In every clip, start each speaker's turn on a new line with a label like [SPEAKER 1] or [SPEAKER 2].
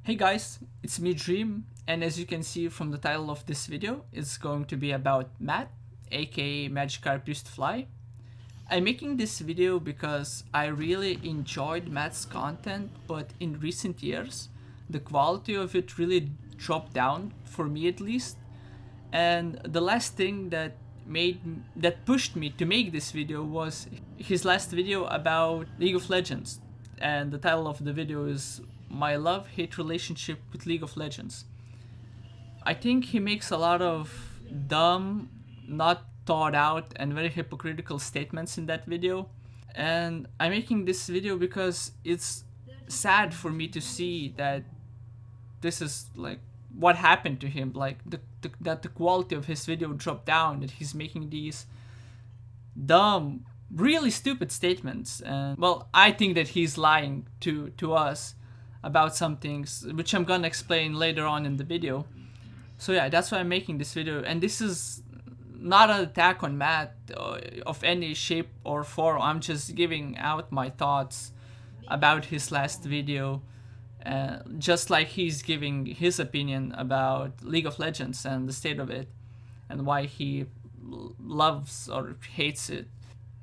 [SPEAKER 1] Hey guys, it's me Dream, and as you can see from the title of this video, it's going to be about Matt, aka Magikarp I'm making this video because I really enjoyed Matt's content, but in recent years, the quality of it really dropped down, for me at least. And the last thing that pushed me to make this video was his last video about League of Legends. And the title of the video is My Love-Hate Relationship with League of Legends. I think he makes a lot of dumb, not thought out and very hypocritical statements in that video. And I'm making this video because it's sad for me to see that this is like what happened to him, like that the quality of his video dropped down, that he's making these dumb, really stupid statements. And well, I think that he's lying to us about some things, which I'm gonna explain later on in the video. So yeah, that's why I'm making this video, and this is not an attack on Matt of any shape or form. I'm just giving out my thoughts about his last video, just like he's giving his opinion about League of Legends and the state of it, and why he loves or hates it.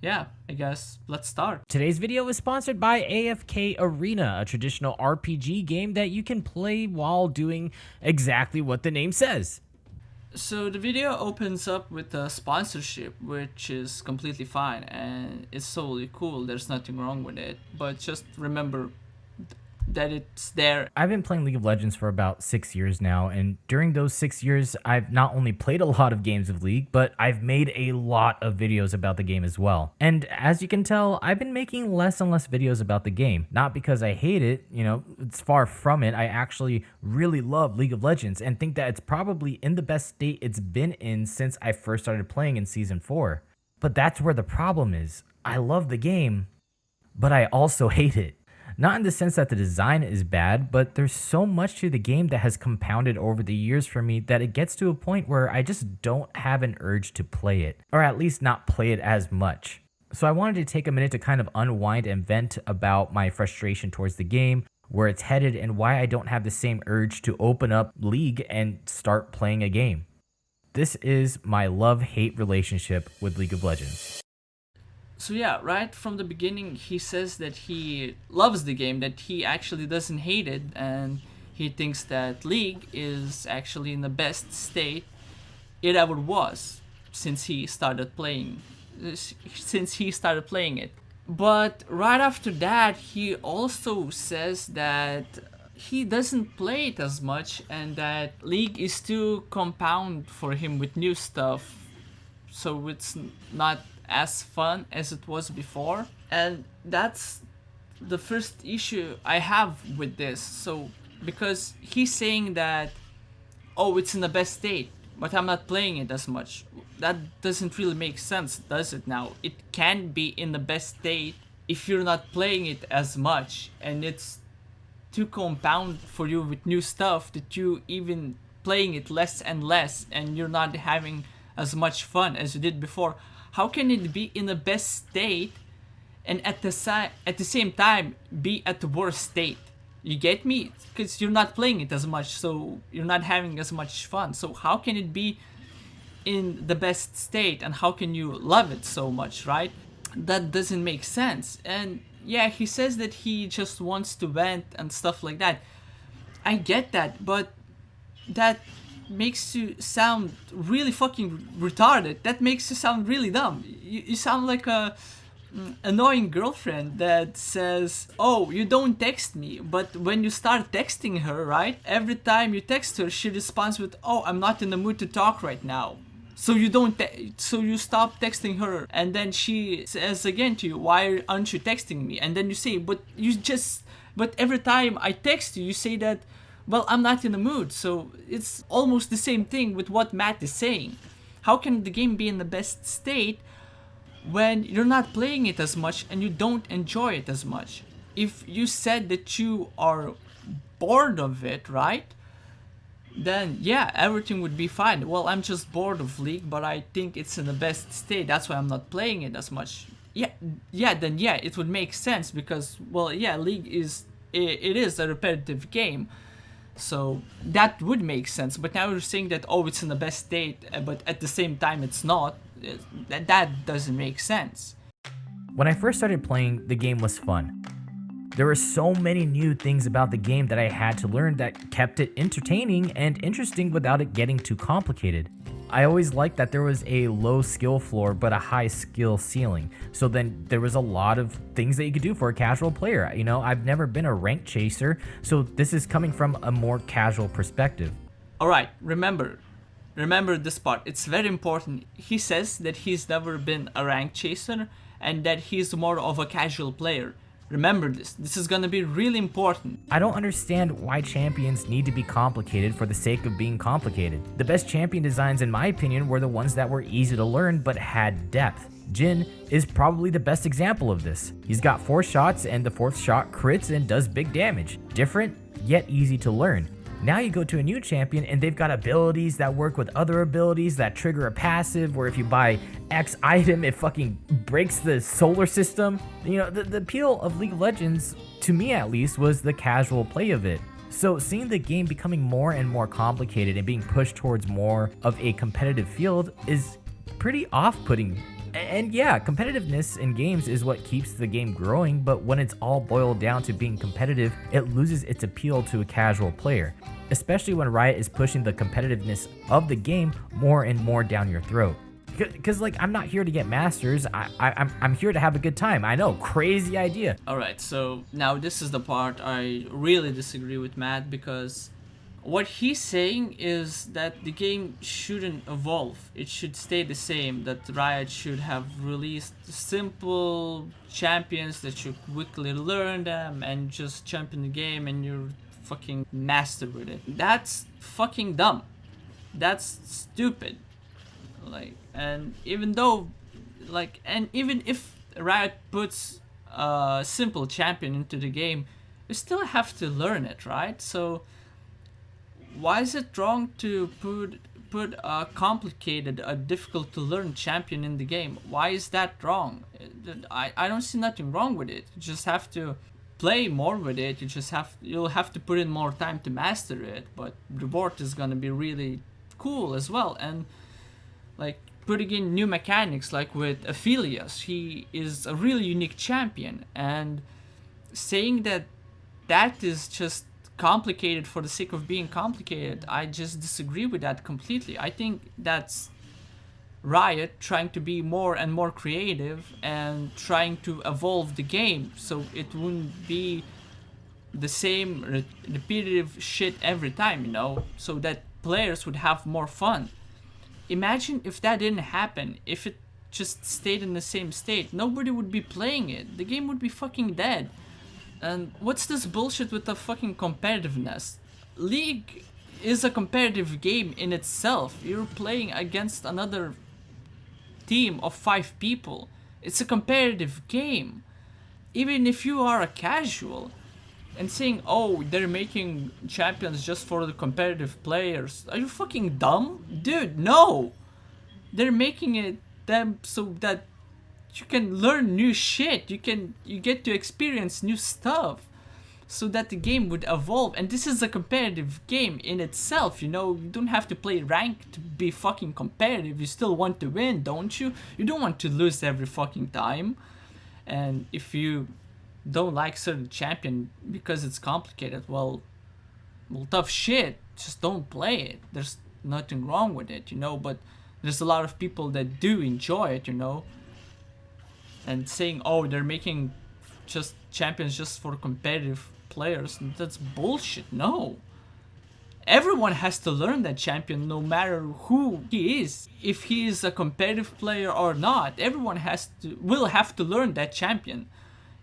[SPEAKER 1] Yeah, I guess let's start.
[SPEAKER 2] Today's video is sponsored by AFK Arena, a traditional RPG game that you can play while doing exactly what the name says.
[SPEAKER 1] So the video opens up with a sponsorship, which is completely fine and it's totally cool. There's nothing wrong with it, but just remember that it's there.
[SPEAKER 2] I've been playing League of Legends for about 6 years now, and during those 6 years, I've not only played a lot of games of League, but I've made a lot of videos about the game as well. And as you can tell, I've been making less and less videos about the game. Not because I hate it, it's far from it. I actually really love League of Legends and think that it's probably in the best state it's been in since I first started playing in Season 4. But that's where the problem is. I love the game, but I also hate it. Not in the sense that the design is bad, but there's so much to the game that has compounded over the years for me that it gets to a point where I just don't have an urge to play it, or at least not play it as much. So I wanted to take a minute to kind of unwind and vent about my frustration towards the game, where it's headed, and why I don't have the same urge to open up League and start playing a game. This is my love-hate relationship with League of Legends.
[SPEAKER 1] So yeah, right from the beginning he says that he loves the game, that he actually doesn't hate it, and he thinks that League is actually in the best state it ever was since he started playing it. But right after that he also says that he doesn't play it as much and that League is too compound for him with new stuff, so it's not as fun as it was before. And that's the first issue I have with this. So because he's saying that, oh, it's in the best state, but I'm not playing it as much, that doesn't really make sense, does it? Now it can be in the best state if you're not playing it as much, and it's too compound for you with new stuff that you even playing it less and less, and you're not having as much fun as you did before. How can it be in the best state and at the same time be at the worst state? You get me? Because you're not playing it as much, so you're not having as much fun. So how can it be in the best state and how can you love it so much, right? That doesn't make sense. And yeah, he says that he just wants to vent and stuff like that. I get that, but that makes you sound really fucking retarded. That makes you sound really dumb. You sound like a annoying girlfriend that says, oh, you don't text me, but when you start texting her, right, every time you text her she responds with, oh, I'm not in the mood to talk right now. So you stop texting her, and then she says again to you, why aren't you texting me? And then you say, but every time I text you, you say that, well, I'm not in the mood. So it's almost the same thing with what Matt is saying. How can the game be in the best state when you're not playing it as much and you don't enjoy it as much? If you said that you are bored of it, right, then yeah, everything would be fine. Well, I'm just bored of League, but I think it's in the best state, that's why I'm not playing it as much. Then it would make sense because, well, yeah, League is a repetitive game. So that would make sense. But now you're saying that, oh, it's in the best state, but at the same time it's not. That doesn't make sense.
[SPEAKER 2] When I first started playing, the game was fun. There were so many new things about the game that I had to learn that kept it entertaining and interesting without it getting too complicated. I always liked that there was a low skill floor but a high skill ceiling. So then there was a lot of things that you could do for a casual player. You know, I've never been a rank chaser, so this is coming from a more casual perspective.
[SPEAKER 1] Alright, remember this part. It's very important. He says that he's never been a rank chaser and that he's more of a casual player. Remember this. This is gonna be really important.
[SPEAKER 2] I don't understand why champions need to be complicated for the sake of being complicated. The best champion designs, in my opinion, were the ones that were easy to learn but had depth. Jin is probably the best example of this. He's got 4 shots and the 4th shot crits and does big damage. Different, yet easy to learn. Now you go to a new champion and they've got abilities that work with other abilities that trigger a passive, where if you buy X item, it fucking breaks the solar system. You know, the appeal of League of Legends, to me at least, was the casual play of it. So seeing the game becoming more and more complicated and being pushed towards more of a competitive field is pretty off-putting. And yeah, competitiveness in games is what keeps the game growing, but when it's all boiled down to being competitive, it loses its appeal to a casual player, especially when Riot is pushing the competitiveness of the game more and more down your throat. Because, like, I'm not here to get masters, I'm here to have a good time. I know, crazy idea.
[SPEAKER 1] Alright, so now this is the part I really disagree with Matt, because what he's saying is that the game shouldn't evolve. It should stay the same, that Riot should have released simple champions that you quickly learn them and just jump in the game and you're fucking master with it. That's fucking dumb. That's stupid. Like, and even though, like, and even if Riot puts a simple champion into the game, you still have to learn it, right? So why is it wrong to put a complicated, a difficult to learn champion in the game? Why is that wrong? I don't see nothing wrong with it. You just have to play more with it. You'll have to put in more time to master it, but reward is gonna be really cool as well. And like putting in new mechanics, like with Aphelios, he is a really unique champion, and saying that is just complicated for the sake of being complicated, I just disagree with that completely. I think that's Riot trying to be more and more creative and trying to evolve the game so it wouldn't be the same repetitive shit every time, you know, so that players would have more fun. Imagine if that didn't happen, if it just stayed in the same state, nobody would be playing it, the game would be fucking dead. And what's this bullshit with the fucking competitiveness? League is a competitive game in itself. You're playing against another team of 5 people. It's a competitive game. Even if you are a casual, and saying, oh, they're making champions just for the competitive players. Are you fucking dumb? Dude, no! They're making it them so that you can learn new shit. You get to experience new stuff so that the game would evolve. And this is a competitive game in itself, you know. You don't have to play rank to be fucking competitive. You still want to win, don't you? You don't want to lose every fucking time. And if you don't like certain champion because it's complicated, well tough shit, just don't play it. There's nothing wrong with it, you know, but there's a lot of people that do enjoy it, you know. And saying, oh, they're making just champions just for competitive players, that's bullshit. No, everyone has to learn that champion, no matter who he is. If he is a competitive player or not, everyone will have to learn that champion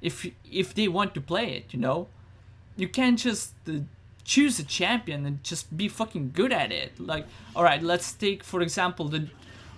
[SPEAKER 1] if they want to play it, you know. You can't just choose a champion and just be fucking good at it. Like, alright, let's take for example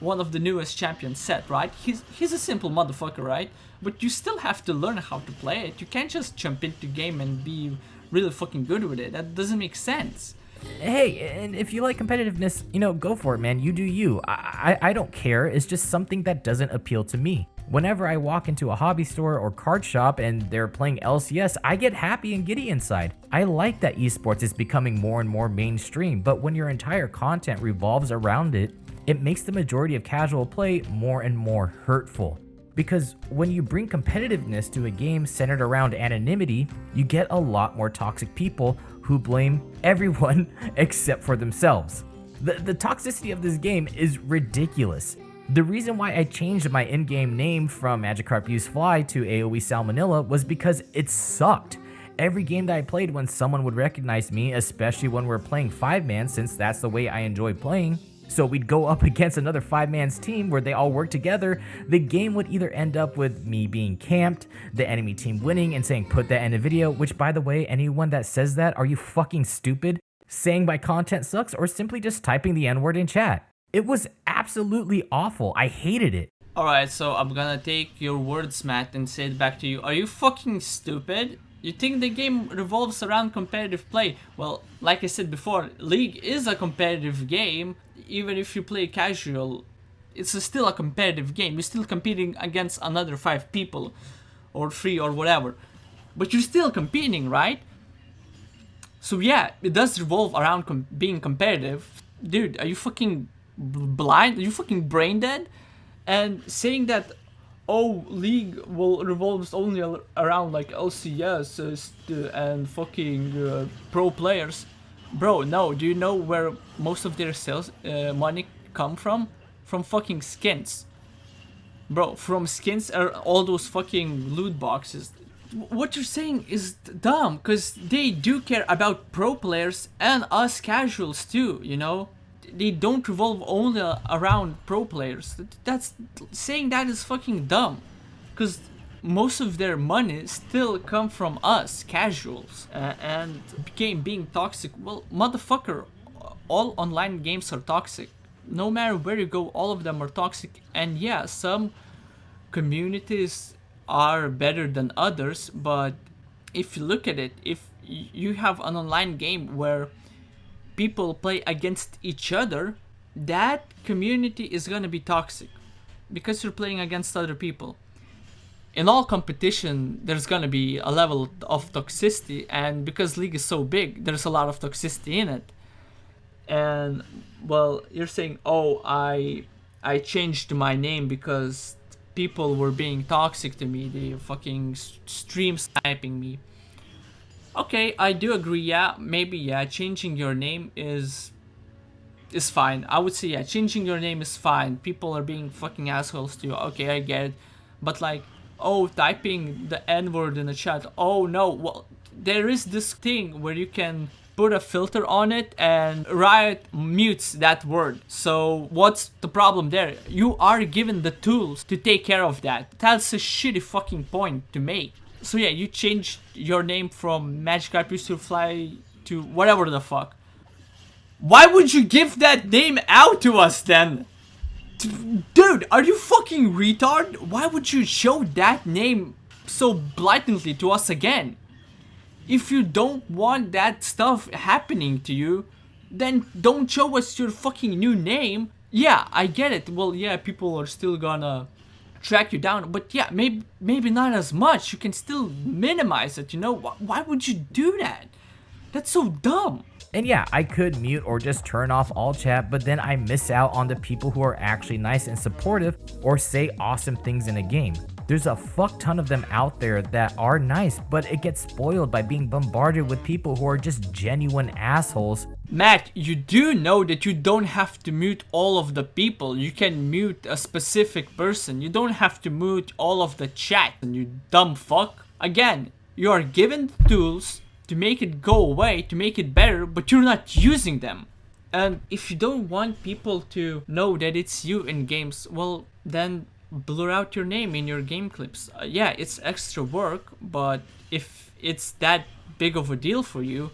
[SPEAKER 1] one of the newest champions, Set, right? He's a simple motherfucker, right? But you still have to learn how to play it. You can't just jump into the game and be really fucking good with it. That doesn't make sense.
[SPEAKER 2] Hey, and if you like competitiveness, you know, go for it, man. You do you. I don't care. It's just something that doesn't appeal to me. Whenever I walk into a hobby store or card shop and they're playing LCS, I get happy and giddy inside. I like that esports is becoming more and more mainstream, but when your entire content revolves around it, it makes the majority of casual play more and more hurtful. Because when you bring competitiveness to a game centered around anonymity, you get a lot more toxic people who blame everyone except for themselves. The toxicity of this game is ridiculous. The reason why I changed my in-game name from MagikarpUsedFly to AoE Salmonella was because it sucked. Every game that I played when someone would recognize me, especially when we're playing 5-man, since that's the way I enjoy playing, so we'd go up against another 5-man's team where they all work together, the game would either end up with me being camped, the enemy team winning and saying put that in a video, which by the way, anyone that says that, are you fucking stupid? Saying my content sucks, or simply just typing the N-word in chat. It was absolutely awful. I hated it.
[SPEAKER 1] Alright, so I'm gonna take your words, Matt, and say it back to you. Are you fucking stupid? You think the game revolves around competitive play? Well, like I said before, League is a competitive game. Even if you play casual, it's still a competitive game. You're still competing against another 5 people, or 3 or whatever. But you're still competing, right? So yeah, it does revolve around being competitive. Dude, are you fucking blind? Are you fucking brain dead? And saying that, oh, League revolves only around like LCS and fucking pro players. Bro, no, do you know where most of their sales money come from? From fucking skins. Bro, from skins are all those fucking loot boxes. What you're saying is dumb, because they do care about pro players and us casuals too, you know? They don't revolve only around pro players. Saying that is fucking dumb, because most of their money still come from us casuals. And being toxic, well, motherfucker, all online games are toxic. No matter where you go, all of them are toxic. And yeah, some communities are better than others, but if you look at it, if you have an online game where people play against each other, that community is gonna be toxic because you're playing against other people. In all competition, there's gonna be a level of toxicity, and because League is so big, there's a lot of toxicity in it. And well, you're saying, oh, I changed my name because people were being toxic to me. They fucking stream sniping me. Okay, I do agree. Yeah, maybe yeah, changing your name is fine. I would say yeah, changing your name is fine. People are being fucking assholes to you. Okay, I get it. But like, oh, typing the N-word in the chat. Oh no, well, there is this thing where you can put a filter on it and Riot mutes that word. So what's the problem there? You are given the tools to take care of that. That's a shitty fucking point to make. So yeah, you changed your name from MagikarpUsedFly to whatever the fuck. Why would you give that name out to us then? Dude, are you fucking retard? Why would you show that name so blatantly to us again? If you don't want that stuff happening to you, then don't show us your fucking new name. Yeah, I get it. Well, yeah, people are still gonna track you down, but yeah, maybe not as much. You can still minimize it, you know? Why would you do that? That's so dumb.
[SPEAKER 2] And yeah, I could mute or just turn off all chat, but then I miss out on the people who are actually nice and supportive or say awesome things in a game. There's a fuck ton of them out there that are nice, but it gets spoiled by being bombarded with people who are just genuine assholes.
[SPEAKER 1] Matt, you do know that you don't have to mute all of the people. You can mute a specific person. You don't have to mute all of the chat, you dumb fuck. Again, you are given tools to make it go away, to make it better, but you're not using them. And if you don't want people to know that it's you in games, well, then blur out your name in your game clips. Yeah, it's extra work, but if it's that big of a deal for you,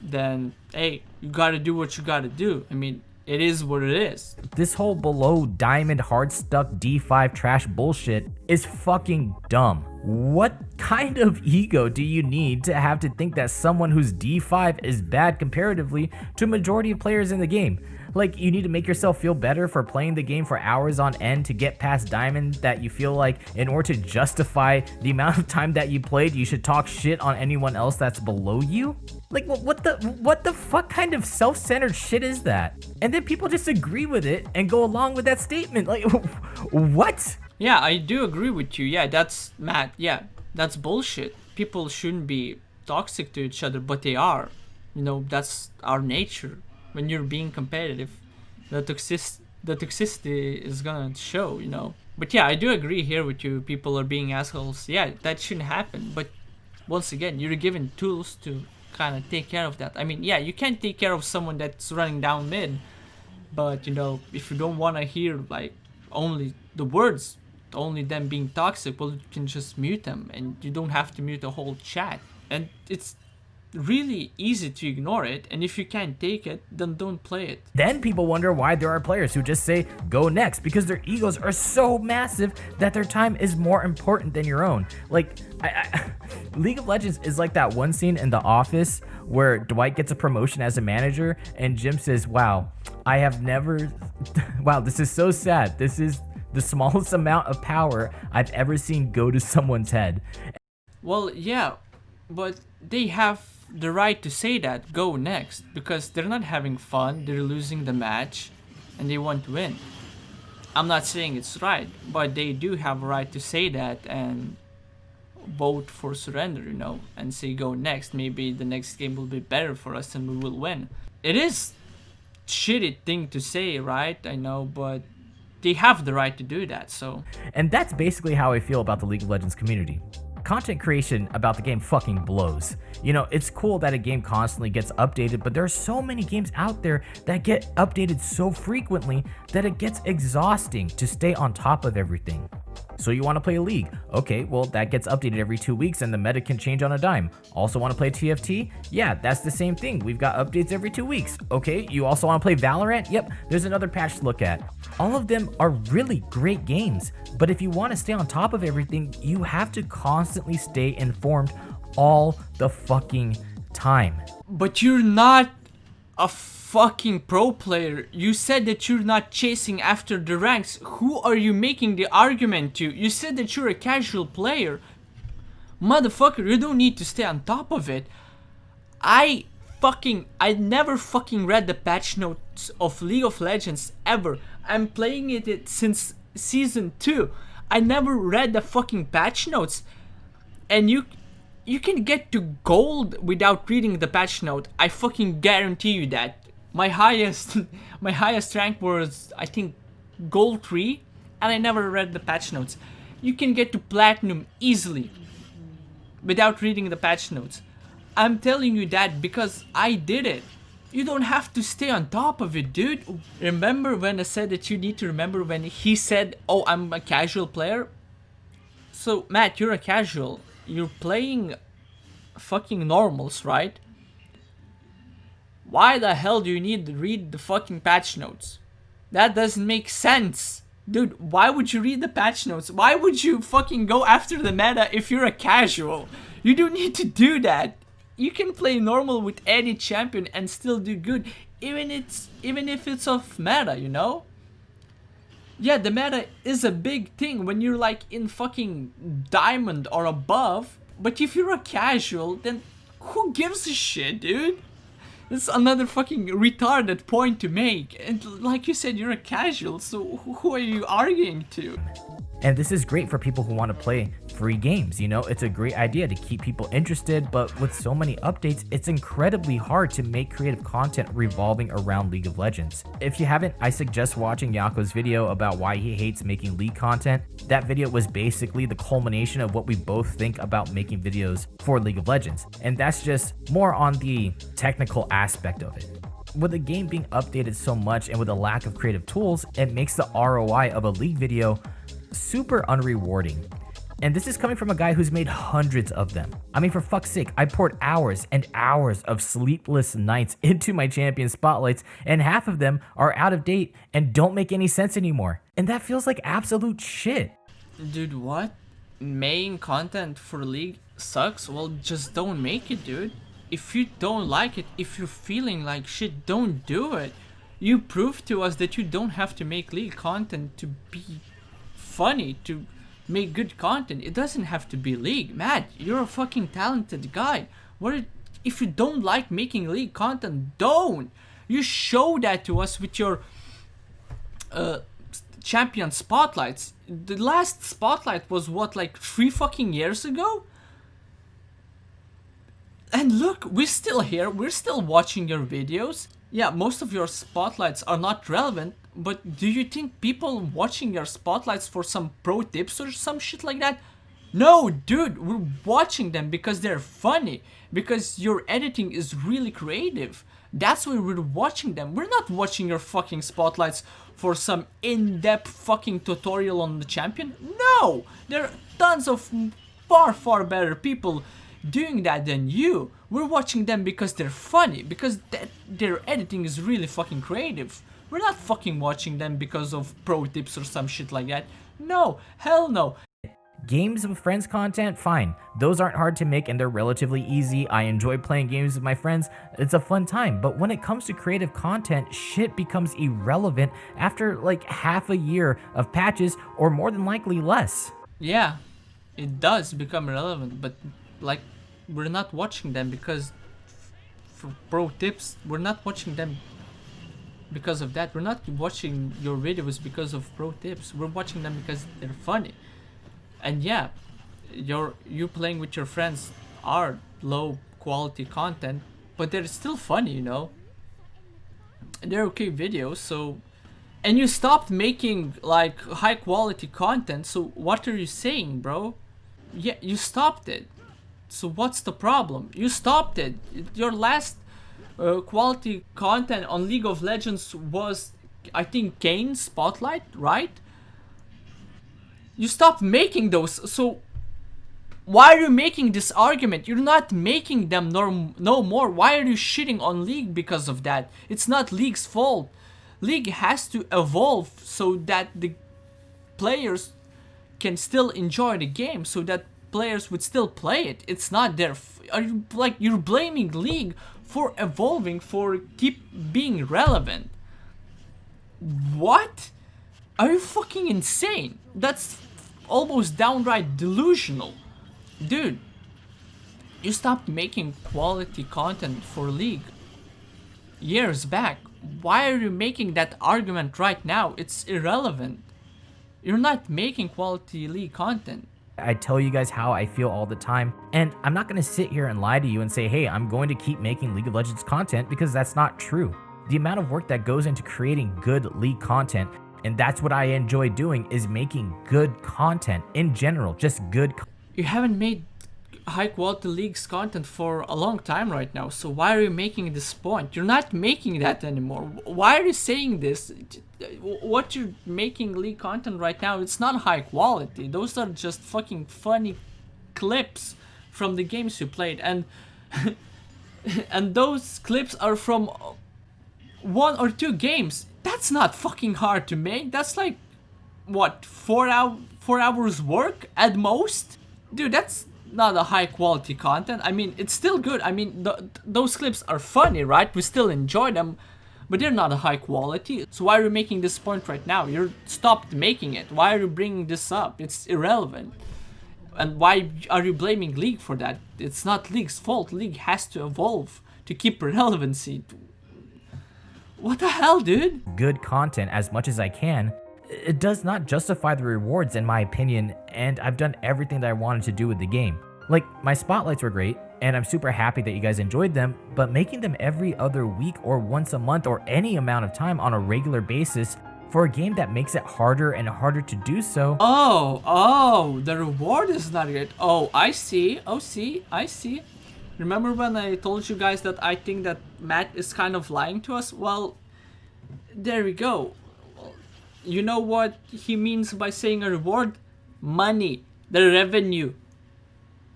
[SPEAKER 1] then hey, you gotta do what you gotta do. I mean, it is what it is.
[SPEAKER 2] This whole below diamond hard stuck D5 trash bullshit is fucking dumb. What kind of ego do you need to have to think that someone who's D5 is bad comparatively to a majority of players in the game? Like, you need to make yourself feel better for playing the game for hours on end to get past Diamond, that you feel like in order to justify the amount of time that you played, you should talk shit on anyone else that's below you? Like, what the fuck kind of self-centered shit is that? And then people just agree with it and go along with that statement. Like, what?
[SPEAKER 1] Yeah, I do agree with you. Yeah, that's Matt. Yeah, that's bullshit. People shouldn't be toxic to each other, but they are. You know, that's our nature. When you're being competitive, the toxicity is gonna show, you know. But yeah, I do agree here with you. People are being assholes. Yeah, that shouldn't happen. But once again, you're given tools to kind of take care of that. I mean, yeah, you can't take care of someone that's running down mid. But, you know, if you don't want to hear, like, only the words, only them being toxic, well, you can just mute them. And you don't have to mute the whole chat. And it's really easy to ignore it, and if you can't take it, then don't play it.
[SPEAKER 2] Then people wonder why there are players who just say go next because their egos are so massive that their time is more important than your own. Like, League of Legends is like that one scene in The Office where Dwight gets a promotion as a manager and Jim says, wow, I have never wow, this is so sad. This is the smallest amount of power I've ever seen go to someone's head.
[SPEAKER 1] Well, yeah, but they have the right to say that, go next, because they're not having fun, they're losing the match, and they want to win. I'm not saying it's right, but they do have a right to say that and vote for surrender, you know, and say go next. Maybe the next game will be better for us and we will win. It is shitty thing to say, right? I know, but they have the right to do that, so.
[SPEAKER 2] And that's basically how I feel about the League of Legends community. Content creation about the game fucking blows. You know, it's cool that a game constantly gets updated, but there are so many games out there that get updated so frequently that it gets exhausting to stay on top of everything. So you want to play a League? Okay, well, that gets updated every 2 weeks and the meta can change on a dime. Also want to play TFT? Yeah, that's the same thing. We've got updates every 2 weeks. Okay, you also want to play Valorant? Yep, there's another patch to look at. All of them are really great games, but if you want to stay on top of everything, you have to constantly stay informed all the fucking time.
[SPEAKER 1] But you're not a fucking pro player. You said that you're not chasing after the ranks. Who are you making the argument to? You said that you're a casual player. Motherfucker, you don't need to stay on top of it. I never fucking read the patch notes of League of Legends ever. I'm playing it since season 2. I never read the fucking patch notes. And you can get to gold without reading the patch note. I fucking guarantee you that. My highest rank was, I think, gold 3, and I never read the patch notes. You can get to platinum easily without reading the patch notes. I'm telling you that because I did it. You don't have to stay on top of it, dude. Remember when I said that you need to remember when he said, oh, I'm a casual player? So, Matt, you're a casual. You're playing fucking normals, right? Why the hell do you need to read the fucking patch notes? That doesn't make sense. Dude, why would you read the patch notes? Why would you fucking go after the meta if you're a casual? You don't need to do that. You can play normal with any champion and still do good, even if it's off meta, you know? Yeah, the meta is a big thing when you're like in fucking diamond or above, but if you're a casual, then who gives a shit, dude? It's another fucking retarded point to make. And like you said, you're a casual, so who are you arguing to?
[SPEAKER 2] And this is great for people who want to play free games, you know? It's a great idea to keep people interested, but with so many updates, it's incredibly hard to make creative content revolving around League of Legends. If you haven't, I suggest watching Yako's video about why he hates making League content. That video was basically the culmination of what we both think about making videos for League of Legends. And that's just more on the technical aspect of it. With the game being updated so much and with a lack of creative tools, it makes the ROI of a League video super unrewarding. And this is coming from a guy who's made hundreds of them. I mean, for fuck's sake, I poured hours and hours of sleepless nights into my champion spotlights, and half of them are out of date and don't make any sense anymore. And that feels like absolute shit.
[SPEAKER 1] Dude, what? making content for League sucks, well, just don't make it, dude. If you don't like it, if you're feeling like shit, don't do it. You prove to us that you don't have to make League content to be funny, to make good content. It doesn't have to be League. Matt, you're a fucking talented guy. If you don't like making League content, don't. You show that to us with your champion spotlights. The last spotlight was what, like 3 fucking years ago? And look, we're still here, we're still watching your videos. Yeah, most of your spotlights are not relevant, but do you think people watching your spotlights for some pro tips or some shit like that? No, dude, we're watching them because they're funny, because your editing is really creative. That's why we're watching them. We're not watching your fucking spotlights for some in-depth fucking tutorial on the champion. No, there are tons of far better people doing that than you. We're watching them because they're funny, because their editing is really fucking creative. We're not fucking watching them because of pro tips or some shit like that. No, hell no.
[SPEAKER 2] Games with friends content, fine. Those aren't hard to make and they're relatively easy. I enjoy playing games with my friends. It's a fun time. But when it comes to creative content, shit becomes irrelevant after like half a year of patches, or more than likely less.
[SPEAKER 1] Yeah, it does become relevant, but like, we're not watching them because for pro tips. We're not watching them because of that. We're not watching your videos because of pro tips. We're watching them because they're funny. And yeah, you playing with your friends are low quality content, but they're still funny, you know. They're okay videos, so. And you stopped making like high quality content, so what are you saying, bro? Yeah, you stopped it. So what's the problem? You stopped it. Your last quality content on League of Legends was, I think, Kane's Spotlight, right? You stopped making those, so why are you making this argument? You're not making them no more. Why are you shitting on League because of that? It's not League's fault. League has to evolve so that the players can still enjoy the game, so that players would still play it. It's not their are you like, you're blaming League for evolving, for keep being relevant? What? Are you fucking insane? That's almost downright delusional. Dude, you stopped making quality content for League years back. Why are you making that argument right now? It's irrelevant. You're not making quality League content.
[SPEAKER 2] I tell you guys how I feel all the time, and I'm not going to sit here and lie to you and say, hey, I'm going to keep making League of Legends content, because that's not true. The amount of work that goes into creating good League content, and that's what I enjoy doing, is making good content in general, just good.
[SPEAKER 1] You haven't made high quality Leagues content for a long time right now, so why are you making this point? You're not making that anymore. Why are you saying this? What you're making League content right now, it's not high quality. Those are just fucking funny clips from the games you played, and and those clips are from 1 or 2 games. That's not fucking hard to make. That's like, what, 4 hours work at most? Dude, that's not a high quality content. I mean, it's still good. I mean, those clips are funny, right? We still enjoy them, but they're not a high quality. So why are you making this point right now? You're stopped making it. Why are you bringing this up? It's irrelevant. And why are you blaming League for that? It's not League's fault. League has to evolve to keep relevancy. What the hell, dude?
[SPEAKER 2] Good content as much as I can. It does not justify the rewards, in my opinion, and I've done everything that I wanted to do with the game. Like, my spotlights were great, and I'm super happy that you guys enjoyed them, but making them every other week or once a month or any amount of time on a regular basis for a game that makes it harder and harder to do so.
[SPEAKER 1] Oh, the reward is not great. Oh, I see. I see. Remember when I told you guys that I think that Matt is kind of lying to us? Well, there we go. You know what he means by saying a reward? Money, the revenue.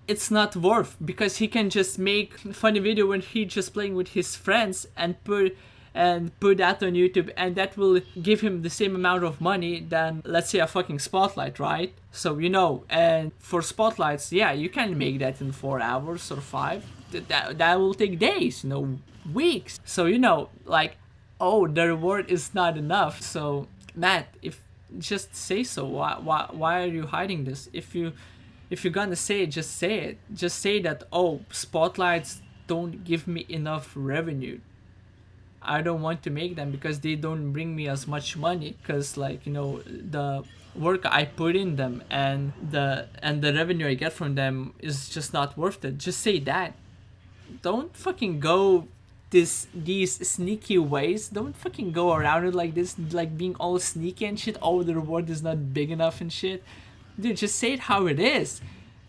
[SPEAKER 1] It's not worth, because he can just make funny video when he just playing with his friends and and put that on YouTube, and that will give him the same amount of money than, let's say, a fucking spotlight, right? So, you know, and for spotlights, yeah, you can make that in 4 hours or 5. That will take days, you know, weeks. So, you know, like, oh, the reward is not enough. So, Matt, if just say so. Why are you hiding this? If you're gonna say it, just say it. Just say that, oh, spotlights don't give me enough revenue. I don't want to make them because they don't bring me as much money, because, like, you know, the work I put in them and the revenue I get from them is just not worth it. Just say that. Don't fucking go these sneaky ways. Don't fucking go around it like this, like being all sneaky and shit. Oh, the reward is not big enough and shit. Dude, just say it how it is.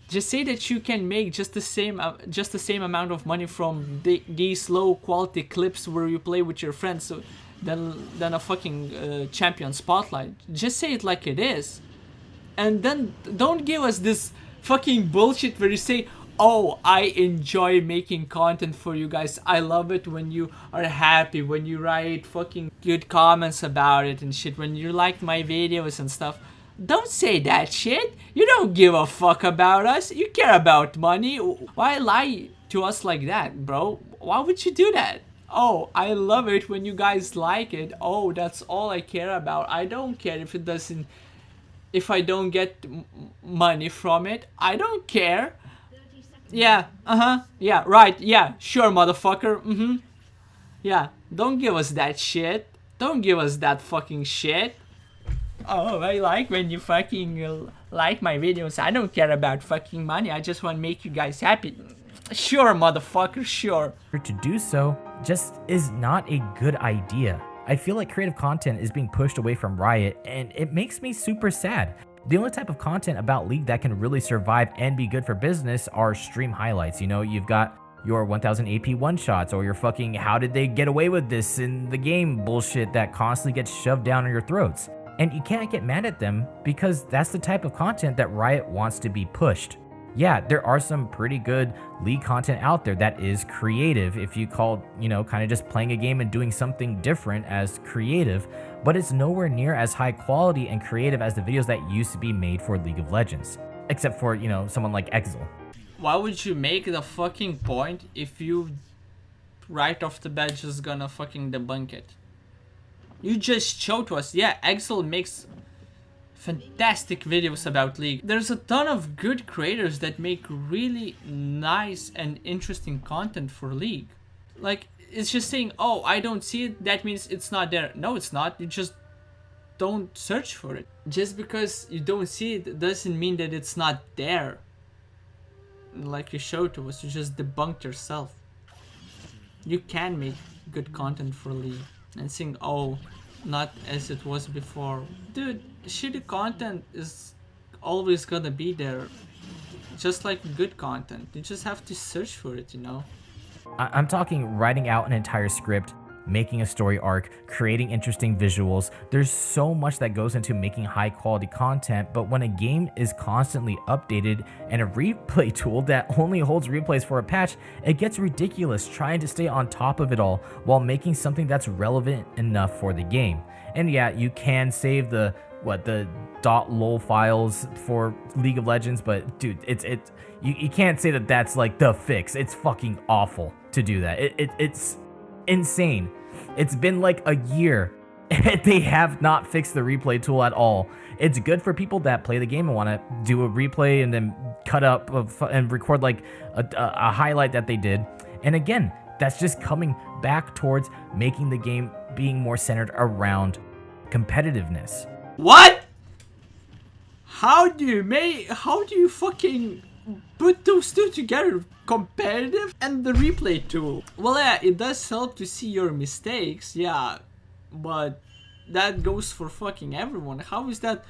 [SPEAKER 1] Just say that you can make just the same amount of money from these low quality clips where you play with your friends, so than a fucking champion spotlight. Just say it like it is, and then don't give us this fucking bullshit where you say, oh, I enjoy making content for you guys. I love it when you are happy, when you write fucking good comments about it and shit, when you like my videos and stuff. Don't say that shit. You don't give a fuck about us. You care about money. Why lie to us like that, bro? Why would you do that? Oh, I love it when you guys like it. Oh, that's all I care about. I don't care if it doesn't, if I don't get money from it. I don't care. Yeah, yeah, right, yeah, sure, motherfucker, yeah, don't give us that shit. Don't give us that fucking shit. Oh, I like when you fucking like my videos. I don't care about fucking money. I just want to make you guys happy. Sure, motherfucker, sure.
[SPEAKER 2] To do so just is not a good idea. I feel like creative content is being pushed away from Riot, and it makes me super sad. The only type of content about League that can really survive and be good for business are stream highlights. You know, you've got your 1000 AP one-shots, or your fucking how did they get away with this in the game bullshit that constantly gets shoved down your throats. And you can't get mad at them because that's the type of content that Riot wants to be pushed. Yeah, there are some pretty good League content out there that is creative, if you call, you know, kind of just playing a game and doing something different as creative, but it's nowhere near as high quality and creative as the videos that used to be made for League of Legends. Except for, you know, someone like Exil.
[SPEAKER 1] Why would you make the fucking point if you right off the bat just gonna fucking debunk it? You just showed to us, yeah, Exil makes fantastic videos about League. There's a ton of good creators that make really nice and interesting content for League. Like, it's just saying, oh, I don't see it, that means it's not there. No, it's not. You just don't search for it. Just because you don't see it doesn't mean that it's not there. Like you showed to us, you just debunked yourself. You can make good content for League. And saying, oh, not as it was before. Dude, shitty content is always gonna be there. Just like good content. You just have to search for it, you know?
[SPEAKER 2] I'm talking writing out an entire script, making a story arc, creating interesting visuals. There's so much that goes into making high quality content, but when a game is constantly updated and a replay tool that only holds replays for a patch, it gets ridiculous trying to stay on top of it all while making something that's relevant enough for the game. And yeah, you can save the .lol files for League of Legends, but dude, you can't say that that's like the fix. It's fucking awful to do that. It's insane. It's been like a year and they have not fixed the replay tool at all. It's good for people that play the game and want to do a replay and then cut up and record like a highlight that they did. And again, that's just coming back towards making the game being more centered around competitiveness.
[SPEAKER 1] What? How do you fucking put those two together? Competitive and the replay tool. Well, yeah, it does help to see your mistakes, yeah, but that goes for fucking everyone. How is that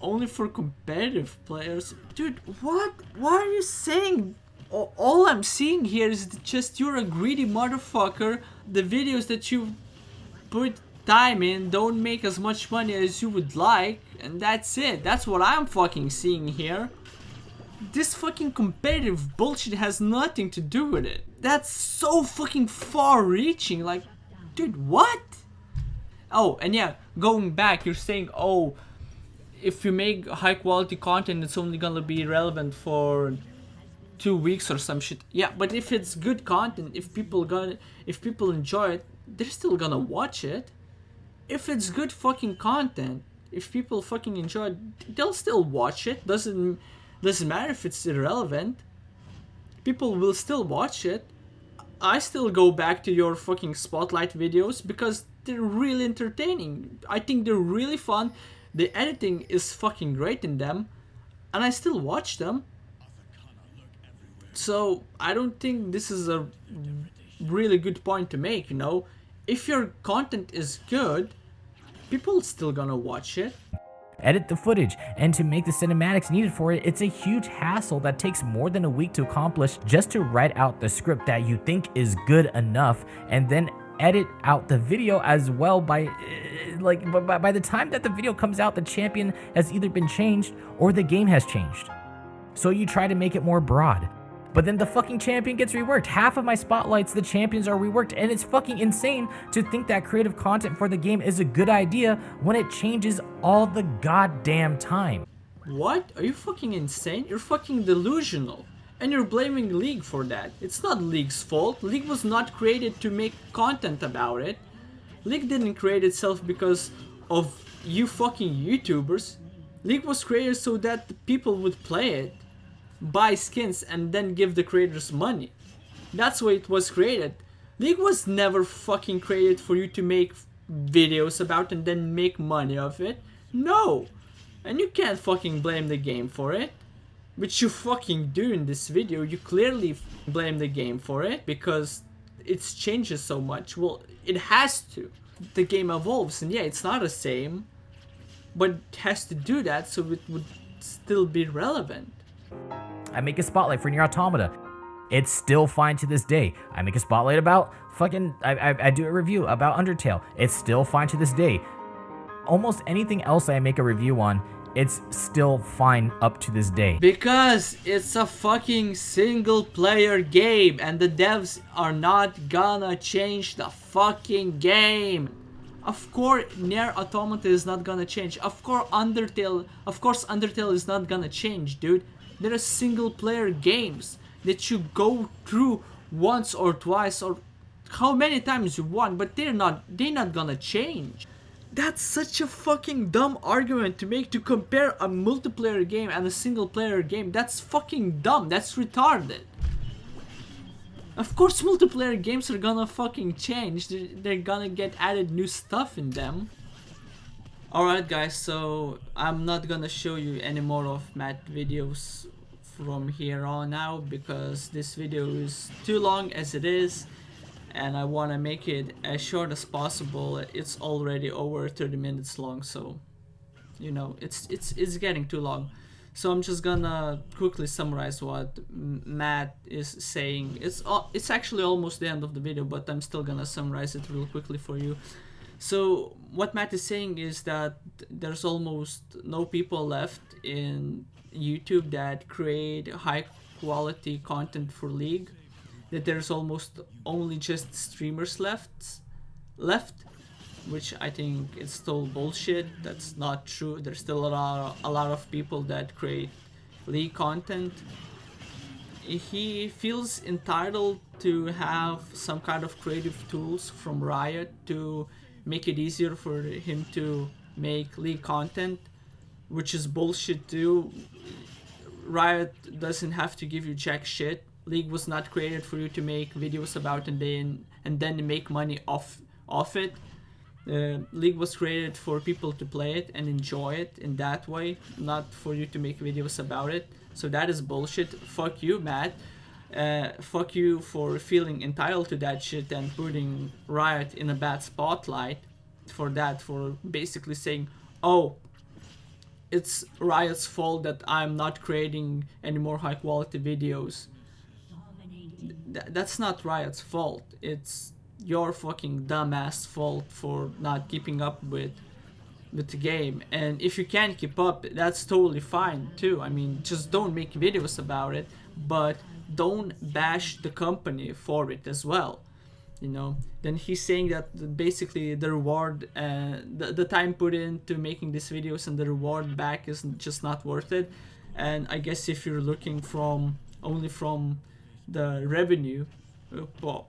[SPEAKER 1] only for competitive players? Dude, what? Why are you saying? All I'm seeing here is just you're a greedy motherfucker. The videos that you put time in don't make as much money as you would like, and that's it. That's what I'm fucking seeing here. This fucking competitive bullshit has nothing to do with it. That's so fucking far reaching. Like, Dude, what? Oh, and yeah, going back, you're saying, oh, if you make high quality content, it's only gonna be relevant for 2 weeks or some shit. Yeah, but if it's good content, if people enjoy it, they're still gonna watch it. If it's good fucking content, if people fucking enjoy it, they'll still watch it. Doesn't matter if it's irrelevant. People will still watch it. I still go back to your fucking spotlight videos because they're really entertaining. I think they're really fun. The editing is fucking great in them, and I still watch them. So I don't think this is a really good point to make, you know? If your content is good, people still gonna watch it.
[SPEAKER 2] Edit the footage, and to make the cinematics needed for it, it's a huge hassle that takes more than a week to accomplish just to write out the script that you think is good enough, and then edit out the video as well. By the time that the video comes out, the champion has either been changed or the game has changed. So you try to make it more broad, but then the fucking champion gets reworked. Half of my spotlights, the champions are reworked, and it's fucking insane to think that creative content for the game is a good idea when it changes all the goddamn time.
[SPEAKER 1] What? Are you fucking insane? You're fucking delusional. And you're blaming League for that. It's not League's fault. League was not created to make content about it. League didn't create itself because of you fucking YouTubers. League was created so that the people would play it, buy skins, and then give the creators money. That's why it was created. League was never fucking created for you to make videos about and then make money of it. No. And you can't fucking blame the game for it. Which you fucking do in this video. You clearly blame the game for it because it changes so much. Well, it has to. The game evolves, and yeah, it's not the same, but it has to do that so it would still be relevant.
[SPEAKER 2] I make a spotlight for Nier Automata. It's still fine to this day. I make a spotlight about fucking... I do a review about Undertale. It's still fine to this day. Almost anything else I make a review on, it's still fine up to this day.
[SPEAKER 1] Because it's a fucking single player game and the devs are not gonna change the fucking game. Of course Nier Automata is not gonna change. Of course Undertale is not gonna change, dude. There are single player games that you go through once or twice or how many times you want, but they're not gonna change. That's such a fucking dumb argument to make, to compare a multiplayer game and a single player game. That's fucking dumb. That's retarded. Of course multiplayer games are gonna fucking change. They're gonna get added new stuff in them. Alright guys, so I'm not gonna show you any more of Matt videos from here on out because this video is too long as it is. And I want to make it as short as possible. It's already over 30 minutes long, so you know it's getting too long. So I'm just gonna quickly summarize what Matt is saying. It's actually almost the end of the video, but I'm still gonna summarize it real quickly for you. So what Matt is saying is that there's almost no people left in YouTube that create high quality content for League. That there's almost only just streamers left, which I think is still bullshit. That's not true. There's still a lot of people that create League content. He feels entitled to have some kind of creative tools from Riot to make it easier for him to make League content, which is bullshit too. Riot doesn't have to give you jack shit. League was not created for you to make videos about and then make money off it. League was created for people to play it and enjoy it in that way, not for you to make videos about it. So that is bullshit. Fuck you, Matt. Fuck you for feeling entitled to that shit and putting Riot in a bad spotlight for that, for basically saying, oh, it's Riot's fault that I'm not creating any more high quality videos. That's not Riot's fault. It's your fucking dumbass fault for not keeping up with the game. And if you can't keep up, that's totally fine too. I mean, just don't make videos about it, but don't bash the company for it as well. you know. Then he's saying that basically the reward, the time put into making these videos and the reward back is just not worth it. And I guess if you're looking from only from the revenue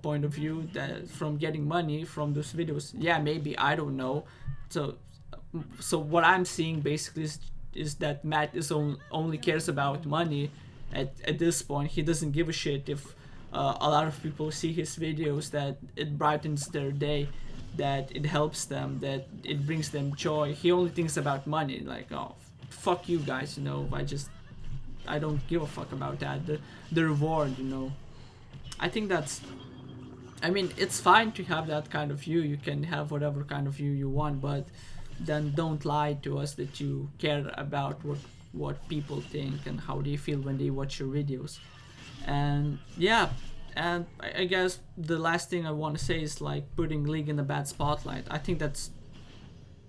[SPEAKER 1] point of view, that from getting money from those videos, yeah, maybe, I don't know. So what I'm seeing basically is that Matt is only cares about money at this point. He doesn't give a shit if a lot of people see his videos, that it brightens their day, that it helps them, that it brings them joy. He only thinks about money, like, oh, fuck you guys, you know, I don't give a fuck about that. The reward, you know. I think that's, I mean, it's fine to have that kind of view. You can have whatever kind of view you want, but then don't lie to us that you care about what people think and how they feel when they watch your videos. And yeah, and I guess the last thing I want to say is like putting League in a bad spotlight. I think that's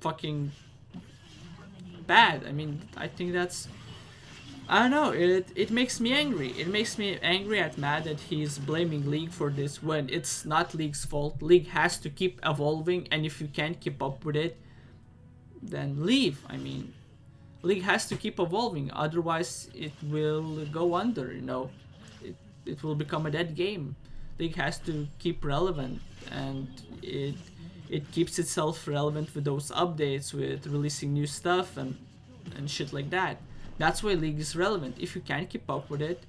[SPEAKER 1] fucking bad. I mean, I think that's, I don't know, it makes me angry. It makes me angry at Matt that he's blaming League for this when it's not League's fault. League has to keep evolving, and if you can't keep up with it, then leave. I mean, League has to keep evolving, otherwise it will go under, you know. It will become a dead game. League has to keep relevant, and it keeps itself relevant with those updates, with releasing new stuff and shit like that. That's why League is relevant. If you can't keep up with it,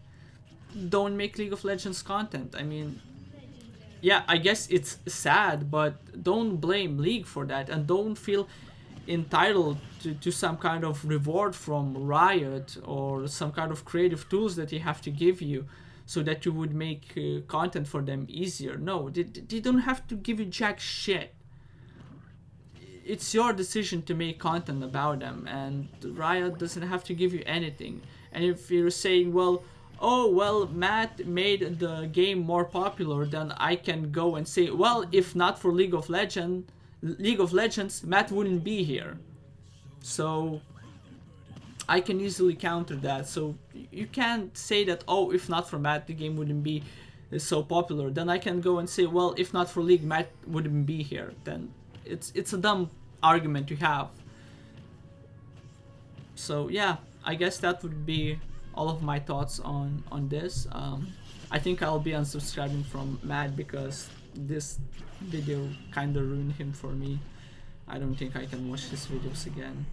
[SPEAKER 1] don't make League of Legends content. I mean, yeah, I guess it's sad, but don't blame League for that, and don't feel entitled to some kind of reward from Riot or some kind of creative tools that they have to give you so that you would make content for them easier. No, they don't have to give you jack shit. It's your decision to make content about them, and Riot doesn't have to give you anything. And if you're saying, well, oh, well, Matt made the game more popular, then I can go and say, well, if not for League of Legends, Matt wouldn't be here. So I can easily counter that. So you can't say that, oh, if not for Matt, the game wouldn't be so popular. Then I can go and say, well, if not for League, Matt wouldn't be here. Then it's a dumb argument to have. So yeah, I guess that would be all of my thoughts on this. I think I'll be unsubscribing from Matt because this video kind of ruined him for me. I don't think I can watch his videos again.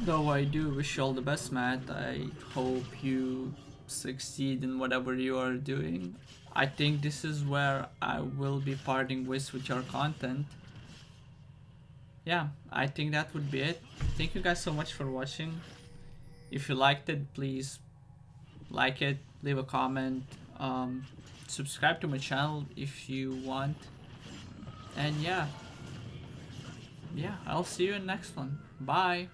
[SPEAKER 1] Though I do wish you all the best, Matt. I hope you succeed in whatever you are doing. I think this is where I will be parting ways with your content. Yeah, I think that would be it. Thank you guys so much for watching. If you liked it, please like it, leave a comment, subscribe to my channel if you want. And yeah, I'll see you in the next one. Bye.